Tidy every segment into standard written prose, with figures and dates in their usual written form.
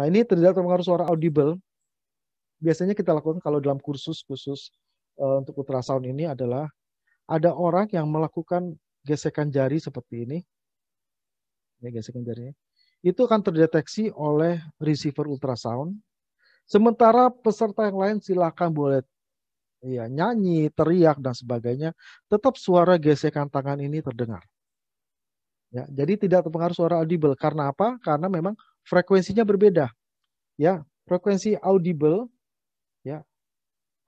Nah, ini tidak terpengaruh suara audible. Biasanya kita lakukan kalau dalam kursus untuk ultrasound ini adalah ada orang yang melakukan gesekan jari seperti ini, ya, gesekan jarinya, itu akan terdeteksi oleh receiver ultrasound. Sementara peserta yang lain silakan boleh ya, nyanyi, teriak dan sebagainya, tetap suara gesekan tangan ini terdengar. Ya, jadi tidak terpengaruh suara audible. Karena apa? Karena memang frekuensinya berbeda. Ya, frekuensi audible, ya,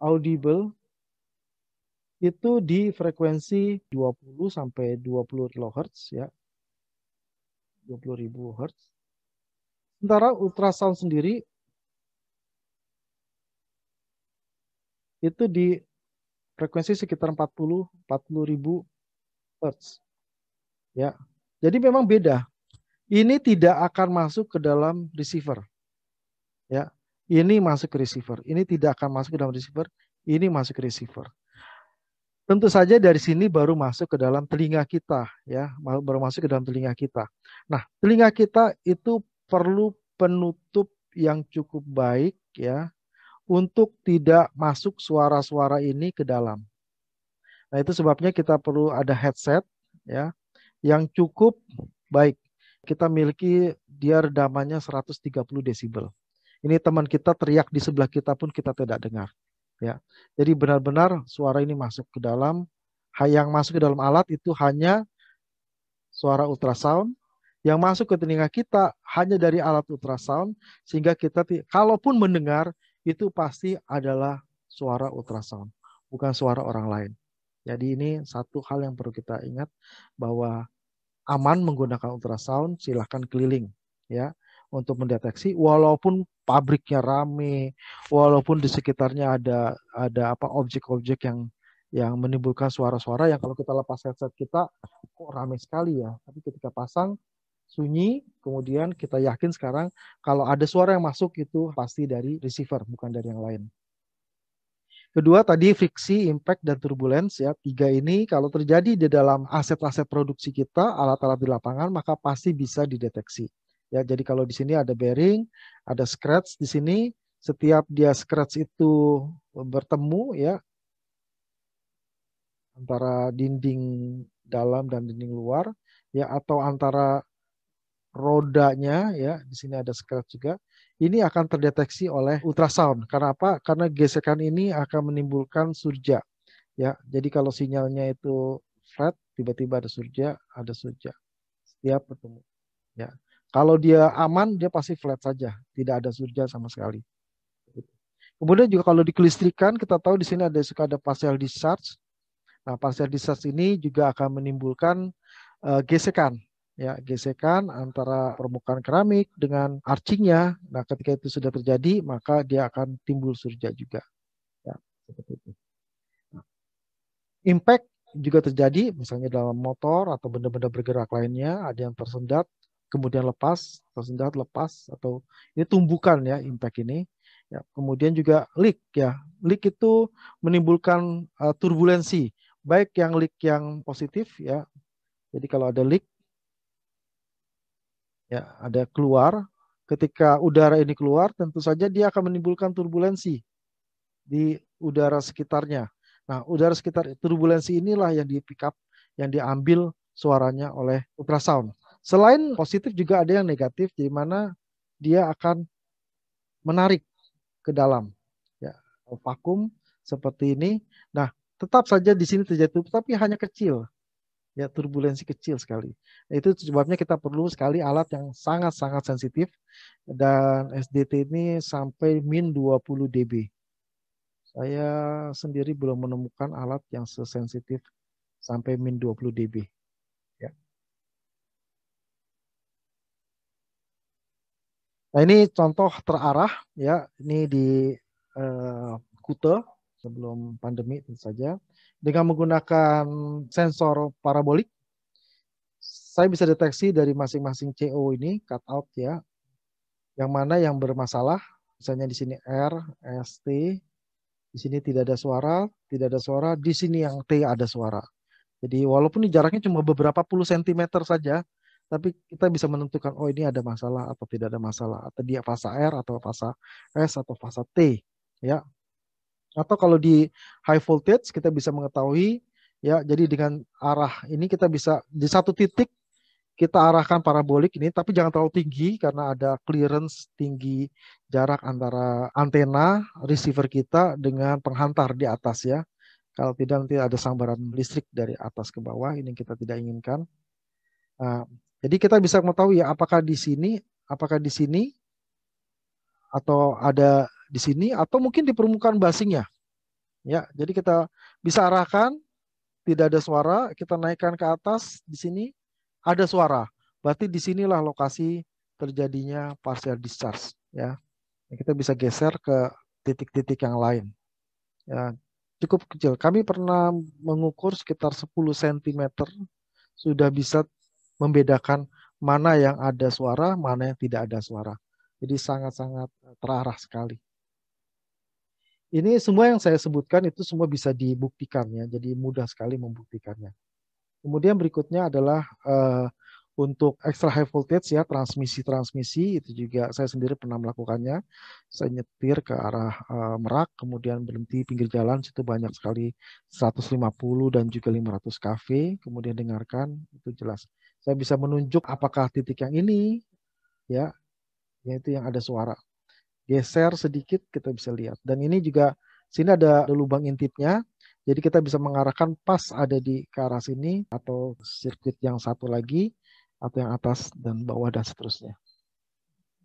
audible itu di frekuensi 20 sampai 20 kHz, ya, 20.000 Hz. Sementara ultrasound sendiri itu di frekuensi sekitar 40.000 Hz. Ya. Jadi memang beda. Ini tidak akan masuk ke dalam receiver. Ya. Ini masuk ke receiver. Ini tidak akan masuk ke dalam receiver. Ini masuk ke receiver. Tentu saja dari sini baru masuk ke dalam telinga kita, ya, baru masuk ke dalam telinga kita. Nah, telinga kita itu perlu penutup yang cukup baik, ya, untuk tidak masuk suara-suara ini ke dalam. Nah, itu sebabnya kita perlu ada headset, ya, yang cukup baik. Kita miliki dia redamannya 130 desibel. Ini teman kita teriak di sebelah kita pun kita tidak dengar. Ya, jadi benar-benar suara ini masuk ke dalam, yang masuk ke dalam alat itu hanya suara ultrasound, yang masuk ke telinga kita hanya dari alat ultrasound, sehingga kita kalaupun mendengar itu pasti adalah suara ultrasound, bukan suara orang lain. Jadi ini satu hal yang perlu kita ingat, bahwa aman menggunakan ultrasound, silahkan keliling, ya, untuk mendeteksi, walaupun pabriknya rame, walaupun di sekitarnya ada apa objek-objek yang menimbulkan suara-suara yang kalau kita lepas headset kita kok rame sekali ya, tapi ketika pasang sunyi, kemudian kita yakin sekarang kalau ada suara yang masuk itu pasti dari receiver, bukan dari yang lain. Kedua tadi friksi, impact, dan turbulence, ya. Tiga ini kalau terjadi di dalam aset-aset produksi kita, alat-alat di lapangan, maka pasti bisa dideteksi. Ya, jadi kalau di sini ada bearing, ada scratch di sini, setiap dia scratch itu bertemu, ya, antara dinding dalam dan dinding luar, ya, atau antara rodanya, ya, di sini ada scratch juga. Ini akan terdeteksi oleh ultrasound. Karena apa? Karena gesekan ini akan menimbulkan surja. Ya, jadi kalau sinyalnya itu flat, tiba-tiba ada surja, setiap bertemu. Ya, kalau dia aman, dia pasti flat saja, tidak ada surja sama sekali. Kemudian juga kalau dikelistrikan, kita tahu di sini suka ada partial discharge. Nah, partial discharge ini juga akan menimbulkan gesekan. Ya, gesekan antara permukaan keramik dengan arcingnya. Nah, ketika itu sudah terjadi, maka dia akan timbul surja juga. Ya, seperti itu. Impact juga terjadi, misalnya dalam motor atau benda-benda bergerak lainnya, ada yang tersendat, kemudian lepas, tersendat, lepas, atau ini tumbukan, ya, impact ini. Ya, kemudian juga leak, ya. Leak itu menimbulkan turbulensi, baik yang leak yang positif, ya. Jadi kalau ada leak, ya, ada keluar, ketika udara ini keluar, tentu saja dia akan menimbulkan turbulensi di udara sekitarnya. Nah, udara sekitar turbulensi inilah yang di pick up, yang diambil suaranya oleh ultrasound. Selain positif juga ada yang negatif, di mana dia akan menarik ke dalam, ya, vakum seperti ini. Nah, tetap saja di sini terjadi, tapi hanya kecil, ya, turbulensi kecil sekali. Itu sebabnya kita perlu sekali alat yang sangat-sangat sensitif, dan SDT ini sampai min 20 dB. Saya sendiri belum menemukan alat yang sesensitif sampai min 20 dB. Ya. Nah, ini contoh terarah, ya. Ini di Kute sebelum pandemi tentu saja. Dengan menggunakan sensor parabolik, saya bisa deteksi dari masing-masing CO ini, cut out, ya, yang mana yang bermasalah. Misalnya di sini R, ST, di sini tidak ada suara, di sini yang T ada suara. Jadi walaupun ini jaraknya cuma beberapa puluh sentimeter saja, tapi kita bisa menentukan, oh ini ada masalah atau tidak ada masalah, atau dia fase R atau fase S atau fase T, ya. Atau kalau di high voltage kita bisa mengetahui, ya, jadi dengan arah ini kita bisa di satu titik kita arahkan parabolik ini, tapi jangan terlalu tinggi karena ada clearance tinggi jarak antara antena receiver kita dengan penghantar di atas, ya. Kalau tidak nanti ada sambaran listrik dari atas ke bawah, ini kita tidak inginkan. Nah, jadi kita bisa mengetahui ya apakah di sini atau ada di sini atau mungkin di permukaan basingnya. Ya, jadi kita bisa arahkan, tidak ada suara, kita naikkan ke atas, di sini ada suara. Berarti di sinilah lokasi terjadinya partial discharge, ya. Kita bisa geser ke titik-titik yang lain. Ya, cukup kecil. Kami pernah mengukur sekitar 10 cm, sudah bisa membedakan mana yang ada suara, mana yang tidak ada suara. Jadi sangat-sangat terarah sekali. Ini semua yang saya sebutkan itu semua bisa dibuktikan, ya. Jadi mudah sekali membuktikannya. Kemudian berikutnya adalah untuk extra high voltage, ya, transmisi itu juga saya sendiri pernah melakukannya. Saya nyetir ke arah Merak, kemudian berhenti pinggir jalan, situ banyak sekali 150 dan juga 500 kV, kemudian dengarkan, itu jelas. Saya bisa menunjuk apakah titik yang ini, ya, yaitu yang ada suara. Geser sedikit kita bisa lihat. Dan ini juga sini ada lubang intipnya. Jadi kita bisa mengarahkan pas ada di ke arah sini atau sirkuit yang satu lagi atau yang atas dan bawah dan seterusnya.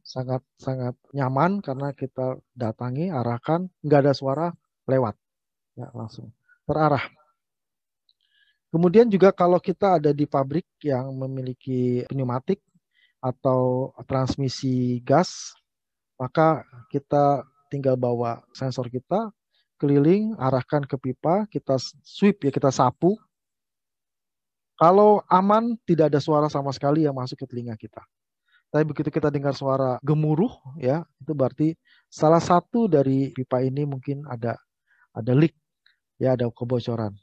Sangat nyaman karena kita datangi, arahkan, nggak ada suara, lewat, ya, langsung terarah. Kemudian juga kalau kita ada di pabrik yang memiliki pneumatik atau transmisi gas, maka kita tinggal bawa sensor kita keliling, arahkan ke pipa, kita sweep, ya, kita sapu. Kalau aman, tidak ada suara sama sekali yang masuk ke telinga kita. Tapi begitu kita dengar suara gemuruh, ya, itu berarti salah satu dari pipa ini mungkin ada leak, ya, ada kebocoran.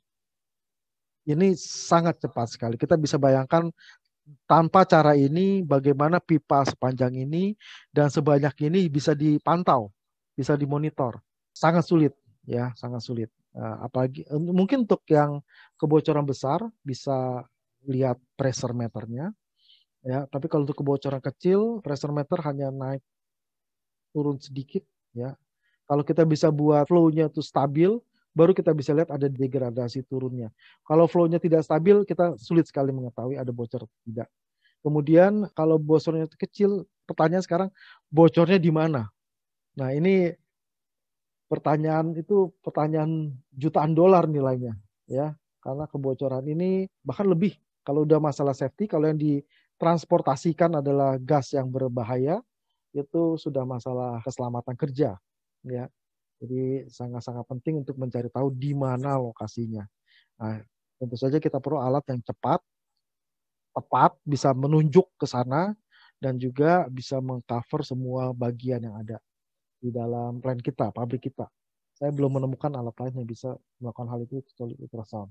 Ini sangat cepat sekali. Kita bisa bayangkan tanpa cara ini bagaimana pipa sepanjang ini dan sebanyak ini bisa dipantau, bisa dimonitor. Sangat sulit, ya, sangat sulit. Apalagi mungkin untuk yang kebocoran besar bisa lihat pressure meternya, ya. Tapi kalau untuk kebocoran kecil, pressure meter hanya naik turun sedikit, ya. Kalau kita bisa buat flow-nya itu stabil, baru kita bisa lihat ada degradasi turunnya. Kalau flow-nya tidak stabil, kita sulit sekali mengetahui ada bocor atau tidak. Kemudian kalau bocornya itu kecil, pertanyaan sekarang bocornya di mana? Nah, ini pertanyaan jutaan dolar nilainya, ya. Karena kebocoran ini bahkan lebih kalau udah masalah safety, kalau yang ditransportasikan adalah gas yang berbahaya, itu sudah masalah keselamatan kerja, ya. Jadi sangat-sangat penting untuk mencari tahu di mana lokasinya. Nah, tentu saja kita perlu alat yang cepat, tepat, bisa menunjuk ke sana, dan juga bisa mengcover semua bagian yang ada di dalam plant kita, pabrik kita. Saya belum menemukan alat lain yang bisa melakukan hal itu kecuali ultrasound.